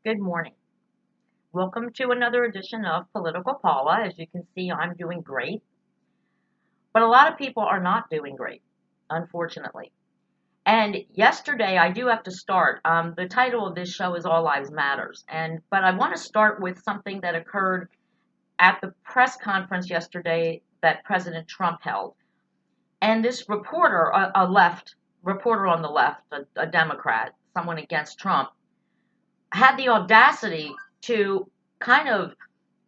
Good morning. Welcome to another edition of Political Paula. As you can see, I'm doing great, but a lot of people are not doing great, unfortunately. And yesterday, I do have to start. The title of this show is All Lives Matters, but I want to start with something that occurred at the press conference yesterday that President Trump held. And this reporter, a left reporter on the left, a Democrat, someone against Trump, had the audacity to kind of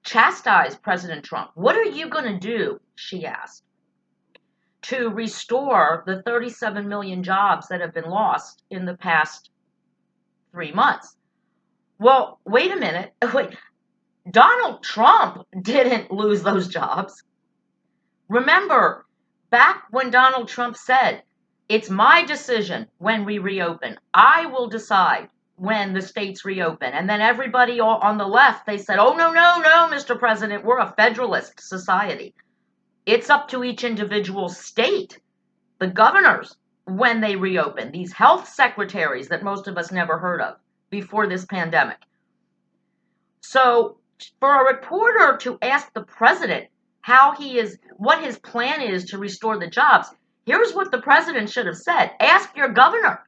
chastise President Trump. What are you going to do, she asked, to restore the 37 million jobs that have been lost in the past 3 months? Well, wait a minute. Wait, Donald Trump didn't lose those jobs. Remember, back when Donald Trump said, it's my decision when we reopen. I will decide when the states reopen. And then everybody on the left, they said, oh, no, no, no, Mr. President, we're a federalist society. It's up to each individual state, the governors, when they reopen, these health secretaries that most of us never heard of before this pandemic. So for a reporter to ask the president what his plan is to restore the jobs, here's what the president should have said. Ask your governor.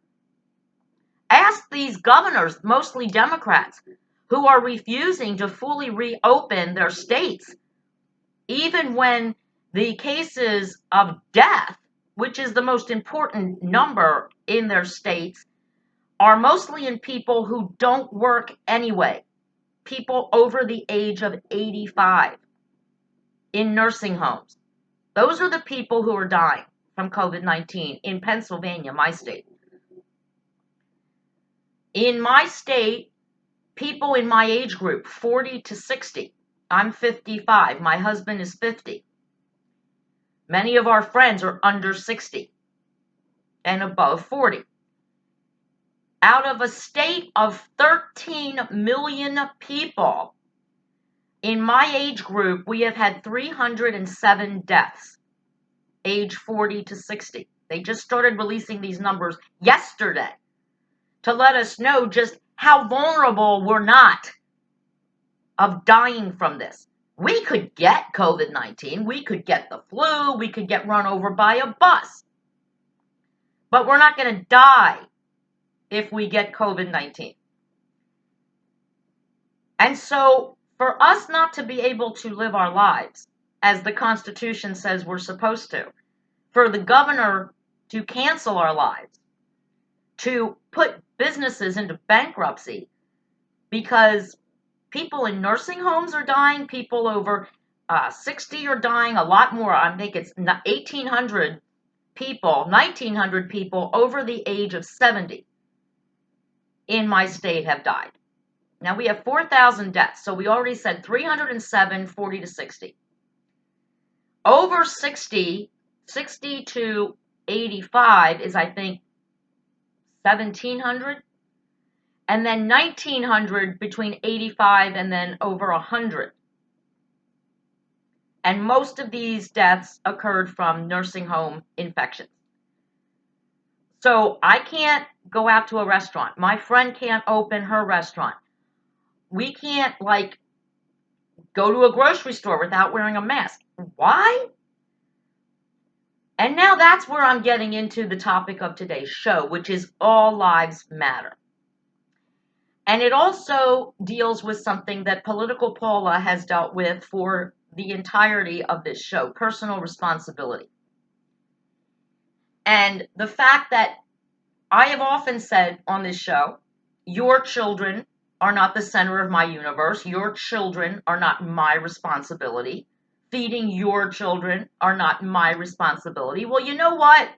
Ask these governors, mostly Democrats, who are refusing to fully reopen their states, even when the cases of death, which is the most important number in their states, are mostly in people who don't work anyway, people over the age of 85 in nursing homes. Those are the people who are dying from COVID-19 in Pennsylvania, my state. In my state, people in my age group, 40 to 60, I'm 55, my husband is 50. Many of our friends are under 60 and above 40. Out of a state of 13 million people, in my age group, we have had 307 deaths, age 40 to 60. They just started releasing these numbers yesterday to let us know just how vulnerable we're not of dying from this. We could get COVID-19, we could get the flu, we could get run over by a bus, but we're not going to die if we get COVID-19. And so for us not to be able to live our lives as the Constitution says we're supposed to, for the governor to cancel our lives, to put businesses into bankruptcy because people in nursing homes are dying, people over 60 are dying, a lot more. I think it's 1,800 people, 1,900 people over the age of 70 in my state have died. Now we have 4,000 deaths, so we already said 307, 40 to 60. Over 60 to 85 is, I think, 1,700. And then 1,900 between 85 and then over 100. And most of these deaths occurred from nursing home infections. So I can't go out to a restaurant. My friend can't open her restaurant. We can't, go to a grocery store without wearing a mask. Why? And now that's where I'm getting into the topic of today's show, which is All Lives Matter. And it also deals with something that Political Paula has dealt with for the entirety of this show, personal responsibility. And the fact that I have often said on this show, your children are not the center of my universe. Your children are not my responsibility. Feeding your children are not my responsibility. Well, you know what?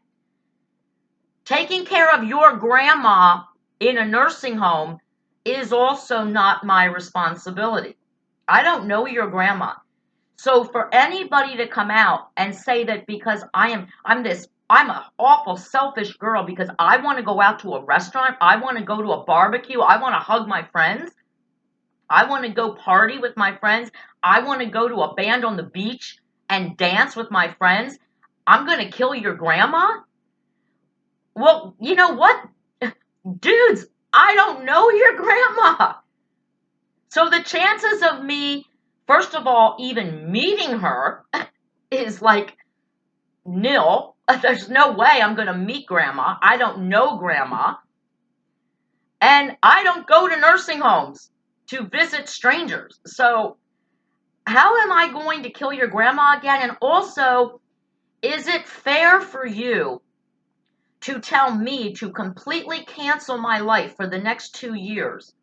Taking care of your grandma in a nursing home is also not my responsibility. I don't know your grandma. So for anybody to come out and say that because I'm an awful selfish girl because I want to go out to a restaurant, I want to go to a barbecue, I want to hug my friends, I want to go party with my friends, I want to go to a band on the beach and dance with my friends, I'm going to kill your grandma? Well, you know what? Dudes, I don't know your grandma. So the chances of me, first of all, even meeting her is like nil. There's no way I'm going to meet grandma. I don't know grandma. And I don't go to nursing homes to visit strangers. So how am I going to kill your grandma again? And also, is it fair for you to tell me to completely cancel my life for the next 2 years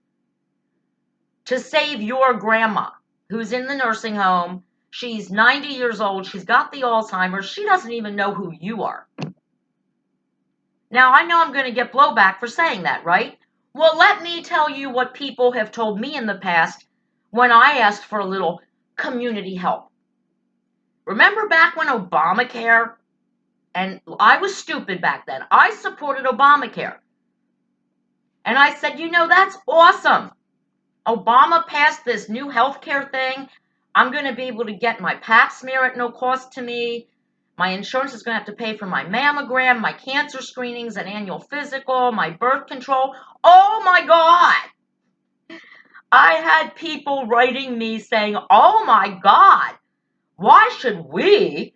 to save your grandma who's in the nursing home? She's 90 years old. She's got the Alzheimer's. She doesn't even know who you are. Now, I know I'm going to get blowback for saying that, right? Well, let me tell you what people have told me in the past when I asked for a little community help. Remember back when Obamacare, and I was stupid back then, I supported Obamacare. And I said, that's awesome. Obama passed this new healthcare thing. I'm going to be able to get my pap smear at no cost to me. My insurance is going to have to pay for my mammogram, my cancer screenings, an annual physical, my birth control. Oh my God! I had people writing me saying, oh my God, why should we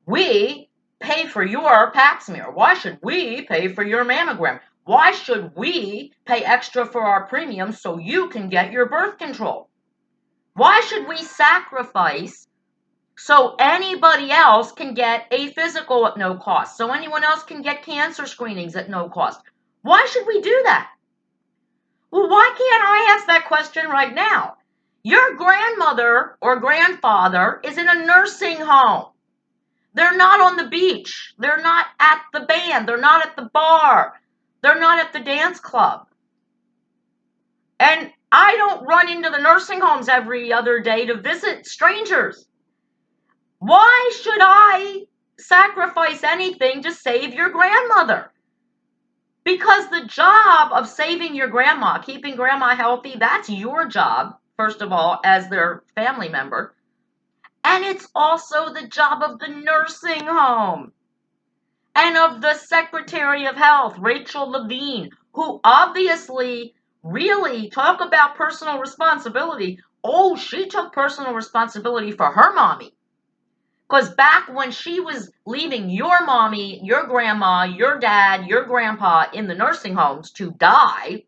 pay for your pap smear? Why should we pay for your mammogram? Why should we pay extra for our premium so you can get your birth control? Why should we sacrifice so anybody else can get a physical at no cost, so anyone else can get cancer screenings at no cost? Why should we do that? Well, why can't I ask that question right now? Your grandmother or grandfather is in a nursing home. They're not on the beach. They're not at the band. They're not at the bar. They're not at the dance club. And I don't run into the nursing homes every other day to visit strangers. Why should I sacrifice anything to save your grandmother? Because the job of saving your grandma, keeping grandma healthy, that's your job, first of all, as their family member. And it's also the job of the nursing home and of the Secretary of Health, Rachel Levine, who obviously really talk about personal responsibility. Oh, she took personal responsibility for her mommy. Because back when she was leaving your mommy, your grandma, your dad, your grandpa in the nursing homes to die,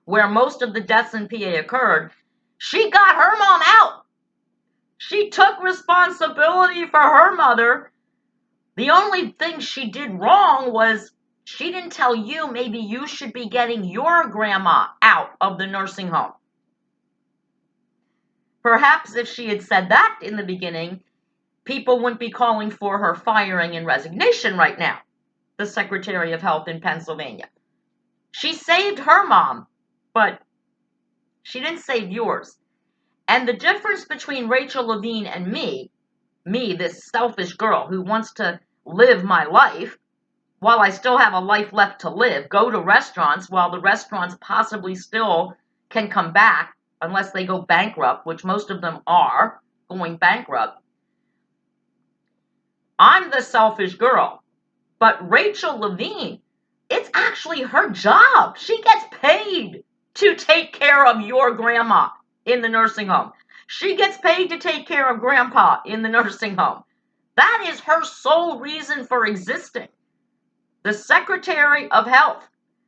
where most of the deaths in PA occurred, she got her mom out. She took responsibility for her mother. The only thing she did wrong was she didn't tell you maybe you should be getting your grandma out of the nursing home. Perhaps if she had said that in the beginning, people wouldn't be calling for her firing and resignation right now, the Secretary of Health in Pennsylvania. She saved her mom, but she didn't save yours. And the difference between Rachel Levine and me, this selfish girl who wants to live my life while I still have a life left to live, go to restaurants while the restaurants possibly still can come back unless they go bankrupt, which most of them are going bankrupt. I'm the selfish girl. But Rachel Levine, it's actually her job. She gets paid to take care of your grandma in the nursing home. She gets paid to take care of grandpa in the nursing home. That is her sole reason for existing. The Secretary of Health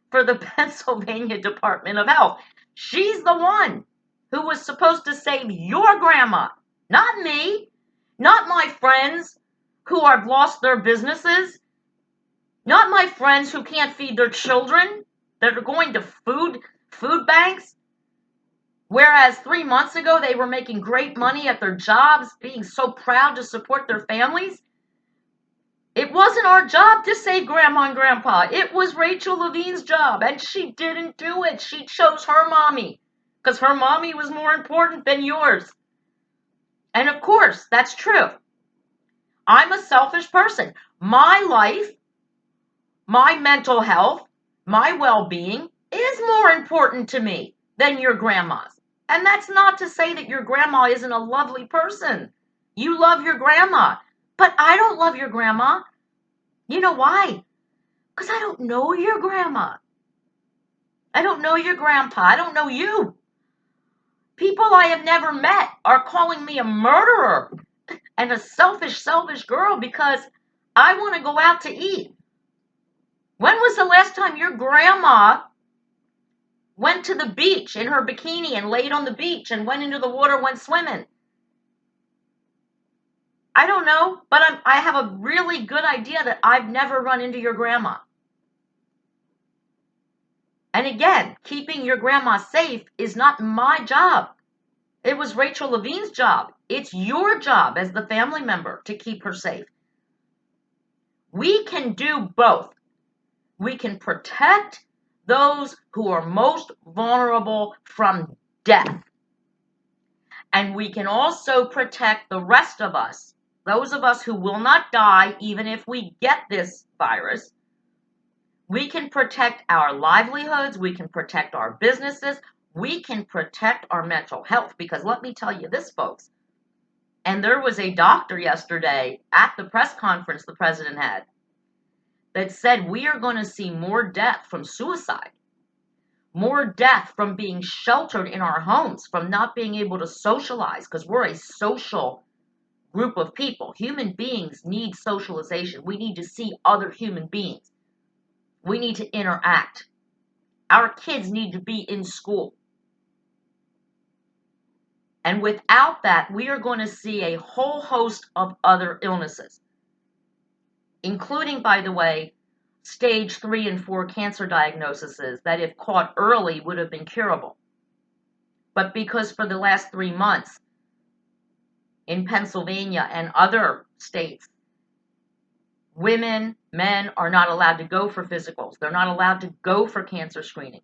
for the Pennsylvania Department of Health. She's the one who was supposed to save your grandma, not me, not my friends who have lost their businesses, not my friends who can't feed their children that are going to food banks. Whereas 3 months ago they were making great money at their jobs, being so proud to support their families. It wasn't our job to save grandma and grandpa. It was Rachel Levine's job, and she didn't do it. She chose her mommy because her mommy was more important than yours. And of course, that's true. I'm a selfish person. My life, my mental health, my well-being is more important to me than your grandma's. And that's not to say that your grandma isn't a lovely person. You love your grandma. But I don't love your grandma. You know why? Because I don't know your grandma. I don't know your grandpa. I don't know you. People I have never met are calling me a murderer and a selfish girl because I want to go out to eat. When was the last time your grandma went to the beach in her bikini and laid on the beach and went into the water, went swimming? I don't know, but I have a really good idea that I've never run into your grandma. And again, keeping your grandma safe is not my job. It was Rachel Levine's job. It's your job as the family member to keep her safe. We can do both. We can protect those who are most vulnerable from death. And we can also protect the rest of us, those of us who will not die even if we get this virus. We can protect our livelihoods. We can protect our businesses. We can protect our mental health. Because let me tell you this, folks. And there was a doctor yesterday at the press conference the president had that said we are going to see more death from suicide, more death from being sheltered in our homes, from not being able to socialize, because we're a social group of people. Human beings need socialization. We need to see other human beings. We need to interact. Our kids need to be in school. And without that, we are going to see a whole host of other illnesses, including, by the way, stage 3 and 4 cancer diagnoses that, if caught early, would have been curable. But because for the last 3 months in Pennsylvania and other states, women, men are not allowed to go for physicals. They're not allowed to go for cancer screening.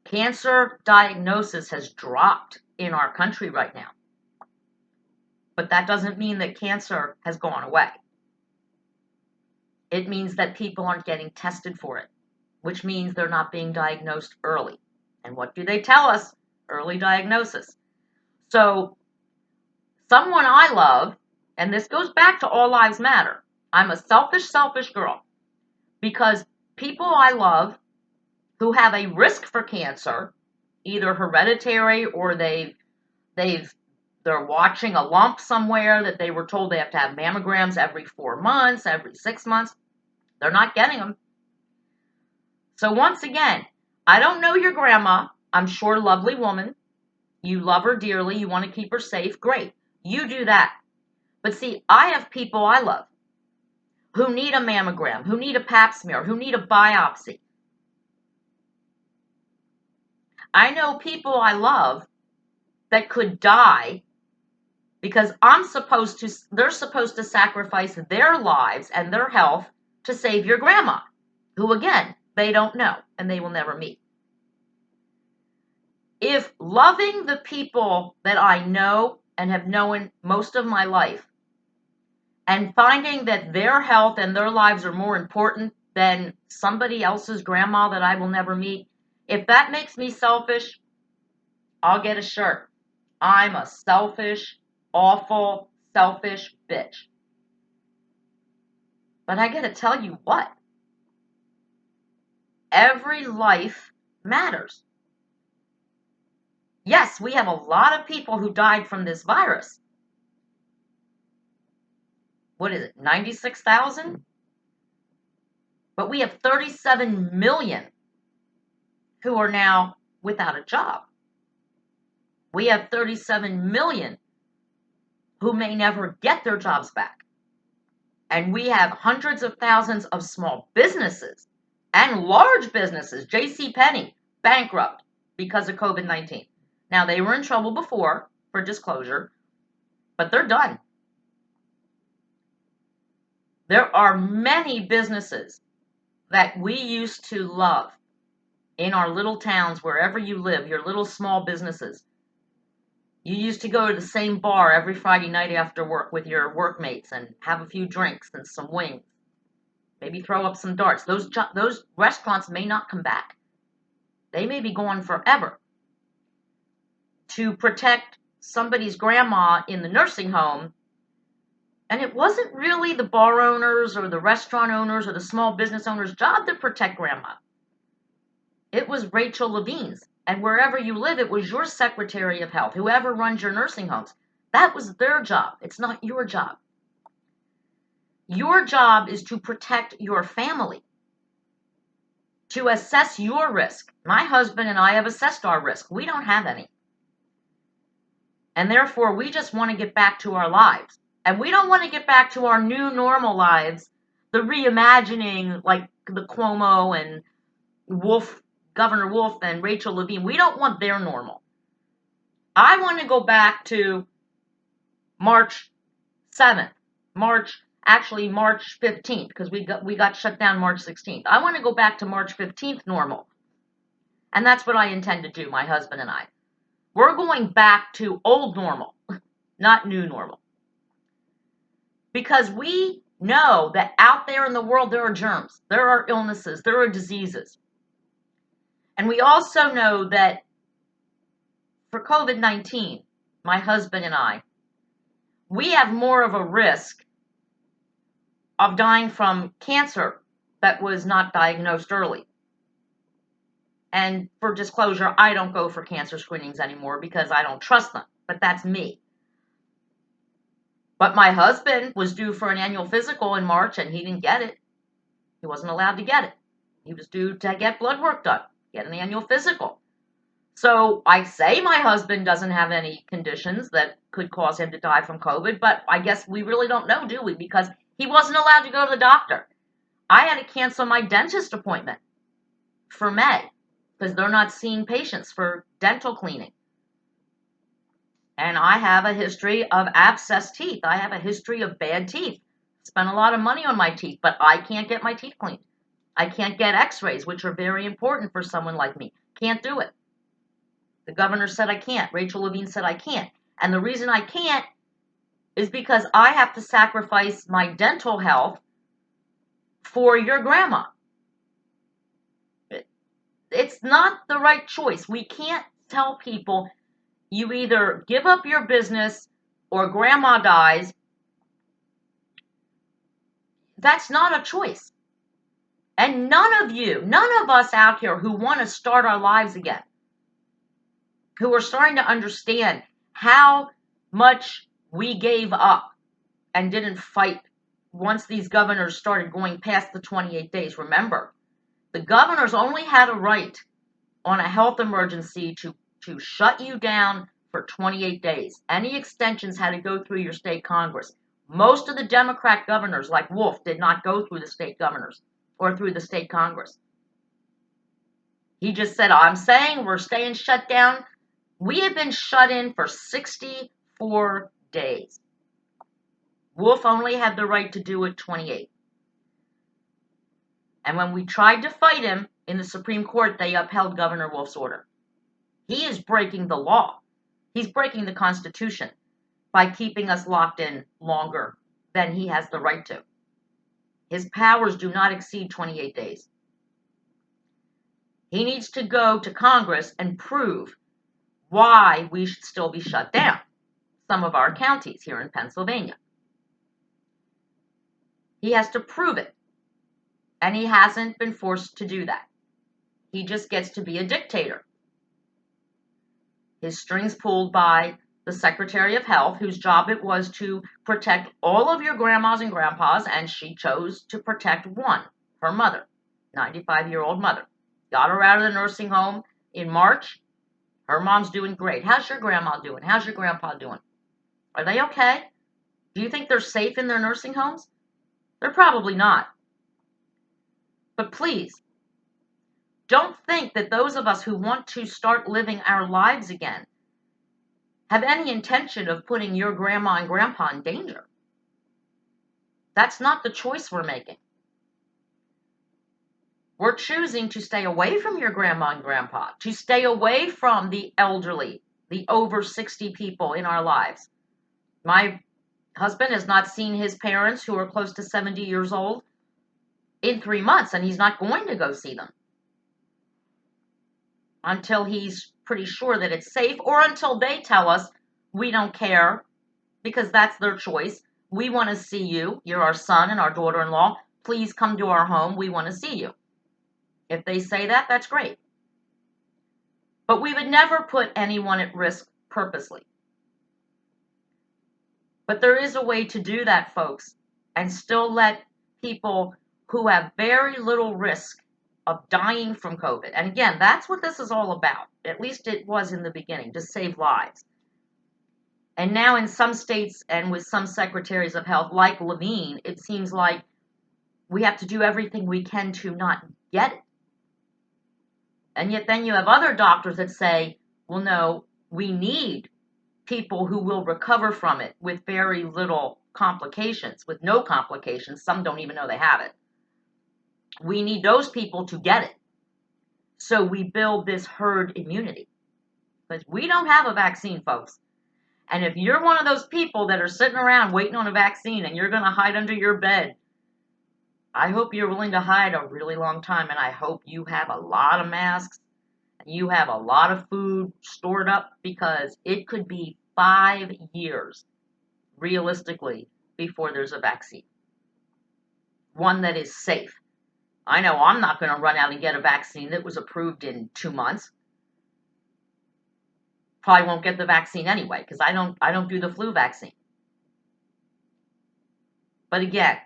Cancer diagnosis has dropped in our country right now. But that doesn't mean that cancer has gone away. It means that people aren't getting tested for it, which means they're not being diagnosed early. And what do they tell us? Early diagnosis. So someone I love, and this goes back to All Lives Matter. I'm a selfish girl because people I love who have a risk for cancer, either hereditary or they're watching a lump somewhere that they were told they have to have mammograms every 4 months, every 6 months. They're not getting them. So once again, I don't know your grandma. I'm sure a lovely woman. You love her dearly. You want to keep her safe. Great. You do that. But see, I have people I love who need a mammogram, who need a pap smear, who need a biopsy. I know people I love that could die because they're supposed to sacrifice their lives and their health to save your grandma, who again, they don't know and they will never meet. If loving the people that I know and have known most of my life and finding that their health and their lives are more important than somebody else's grandma that I will never meet, if that makes me selfish, I'll get a shirt. I'm a selfish, awful, selfish bitch. But I gotta tell you what? Every life matters. Yes, we have a lot of people who died from this virus. What is it, 96,000? But we have 37 million who are now without a job. We have 37 million who may never get their jobs back. And we have hundreds of thousands of small businesses and large businesses, JCPenney, bankrupt because of COVID-19. Now, they were in trouble before for disclosure, but they're done. There are many businesses that we used to love in our little towns, wherever you live, your little small businesses. You used to go to the same bar every Friday night after work with your workmates and have a few drinks and some wings. Maybe throw up some darts. Those restaurants may not come back. They may be gone forever. To protect somebody's grandma in the nursing home, and it wasn't really the bar owners or the restaurant owners or the small business owners' job to protect grandma. It was Rachel Levine's. And wherever you live, it was your Secretary of Health, whoever runs your nursing homes. That was their job. It's not your job. Your job is to protect your family, to assess your risk. My husband and I have assessed our risk. We don't have any. And therefore, we just want to get back to our lives. And we don't want to get back to our new normal lives, the reimagining like the Cuomo and Governor Wolf and Rachel Levine. We don't want their normal. I want to go back to March 7th, March 15th, because we got shut down March 16th. I want to go back to March 15th normal. And that's what I intend to do, my husband and I. We're going back to old normal, not new normal. Because we know that out there in the world there are germs, there are illnesses, there are diseases. And we also know that for COVID-19, my husband and I, we have more of a risk of dying from cancer that was not diagnosed early. And for disclosure, I don't go for cancer screenings anymore because I don't trust them, but that's me. But my husband was due for an annual physical in March and he didn't get it. He wasn't allowed to get it. He was due to get blood work done, get an annual physical. So I say my husband doesn't have any conditions that could cause him to die from COVID, but I guess we really don't know, do we? Because he wasn't allowed to go to the doctor. I had to cancel my dentist appointment for May because they're not seeing patients for dental cleaning. And I have a history of abscessed teeth. I have a history of bad teeth. Spent a lot of money on my teeth, but I can't get my teeth cleaned. I can't get x-rays, which are very important for someone like me. Can't do it. The governor said I can't. Rachel Levine said I can't. And the reason I can't is because I have to sacrifice my dental health for your grandma. It's not the right choice. We can't tell people you either give up your business or grandma dies. That's not a choice. And none of us out here who want to start our lives again, who are starting to understand how much we gave up and didn't fight once these governors started going past the 28 days. Remember, the governors only had a right on a health emergency to shut you down for 28 days. Any extensions had to go through your state Congress. Most of the Democrat governors, like Wolf, did not go through the state governors or through the state Congress. He just said, I'm saying we're staying shut down. We have been shut in for 64 days. Wolf only had the right to do it 28. And when we tried to fight him in the Supreme Court, they upheld Governor Wolf's order. He is breaking the law. He's breaking the Constitution by keeping us locked in longer than he has the right to. His powers do not exceed 28 days. He needs to go to Congress and prove why we should still be shut down, some of our counties here in Pennsylvania. He has to prove it, and he hasn't been forced to do that. He just gets to be a dictator. His strings pulled by the Secretary of Health, whose job it was to protect all of your grandmas and grandpas, and she chose to protect one, her mother, 95-year-old mother. Got her out of the nursing home in March. Her mom's doing great. How's your grandma doing? How's your grandpa doing? Are they okay? Do you think they're safe in their nursing homes? They're probably not. But please, don't think that those of us who want to start living our lives again have any intention of putting your grandma and grandpa in danger. That's not the choice we're making. We're choosing to stay away from your grandma and grandpa, to stay away from the elderly, the over 60 people in our lives. My husband has not seen his parents, who are close to 70 years old, in 3 months, and he's not going to go see them until he's pretty sure that it's safe, or until they tell us we don't care, because that's their choice. We want to see you. You're our son and our daughter-in-law. Please come to our home. We want to see you. If they say that, that's great. But we would never put anyone at risk purposely. But there is a way to do that, folks, and still let people who have very little risk of dying from COVID. And again, that's what this is all about. At least it was in the beginning, to save lives. And now in some states and with some secretaries of health, like Levine, it seems like we have to do everything we can to not get it. And yet then you have other doctors that say, well, no, we need people who will recover from it with very little complications, with no complications. Some don't even know they have it. We need those people to get it. So we build this herd immunity. Because we don't have a vaccine, folks. And if you're one of those people that are sitting around waiting on a vaccine and you're going to hide under your bed, I hope you're willing to hide a really long time. And I hope you have a lot of masks and you have a lot of food stored up, because it could be 5 years, realistically, before there's a vaccine. One that is safe. I know I'm not going to run out and get a vaccine that was approved in 2 months. Probably won't get the vaccine anyway, because I don't do the flu vaccine. But again,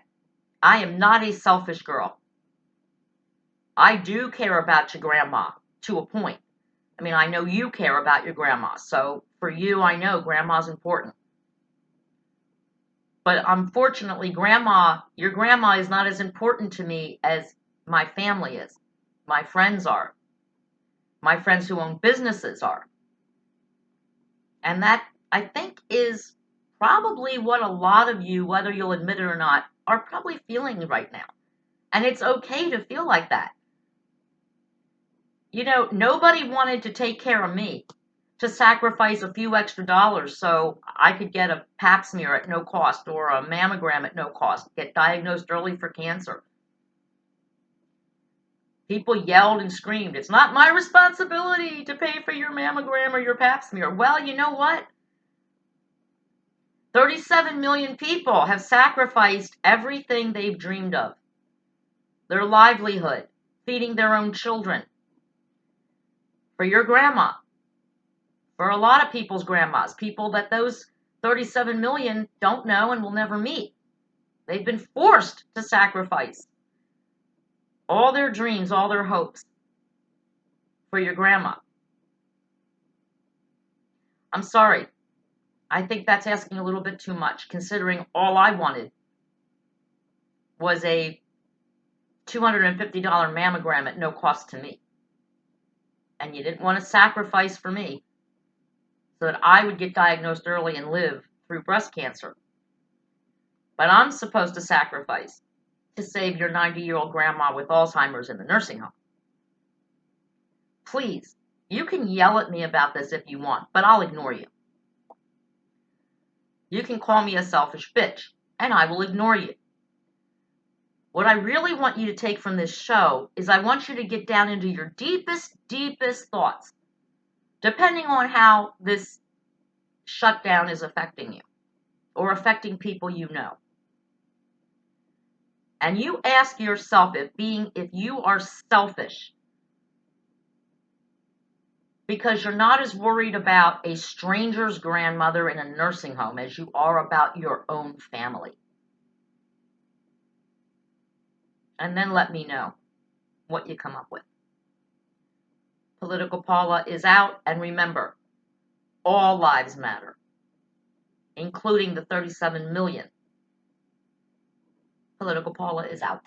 I am not a selfish girl. I do care about your grandma to a point. I mean, I know you care about your grandma. So for you, I know grandma's important. But unfortunately, your grandma is not as important to me as my family is. My friends are. My friends who own businesses are. And that, I think, is probably what a lot of you, whether you'll admit it or not, are probably feeling right now. And it's okay to feel like that. You know, nobody wanted to take care of me, to sacrifice a few extra dollars so I could get a pap smear at no cost or a mammogram at no cost, get diagnosed early for cancer. People yelled and screamed, it's not my responsibility to pay for your mammogram or your pap smear. Well, you know what? 37 million people have sacrificed everything they've dreamed of. Their livelihood, feeding their own children. For your grandma. For a lot of people's grandmas. People that those 37 million don't know and will never meet. They've been forced to sacrifice all their dreams, all their hopes for your grandma. I'm sorry. I think that's asking a little bit too much, considering all I wanted was a $250 mammogram at no cost to me. And you didn't want to sacrifice for me so that I would get diagnosed early and live through breast cancer. But I'm supposed to sacrifice to save your 90-year-old grandma with Alzheimer's in the nursing home. Please, you can yell at me about this if you want, but I'll ignore you. You can call me a selfish bitch, and I will ignore you. What I really want you to take from this show is I want you to get down into your deepest, deepest thoughts, depending on how this shutdown is affecting you or affecting people you know. And you ask yourself if you are selfish because you're not as worried about a stranger's grandmother in a nursing home as you are about your own family. And then let me know what you come up with. Political Paula is out, and remember, all lives matter, including the 37 million. Political Paula is out.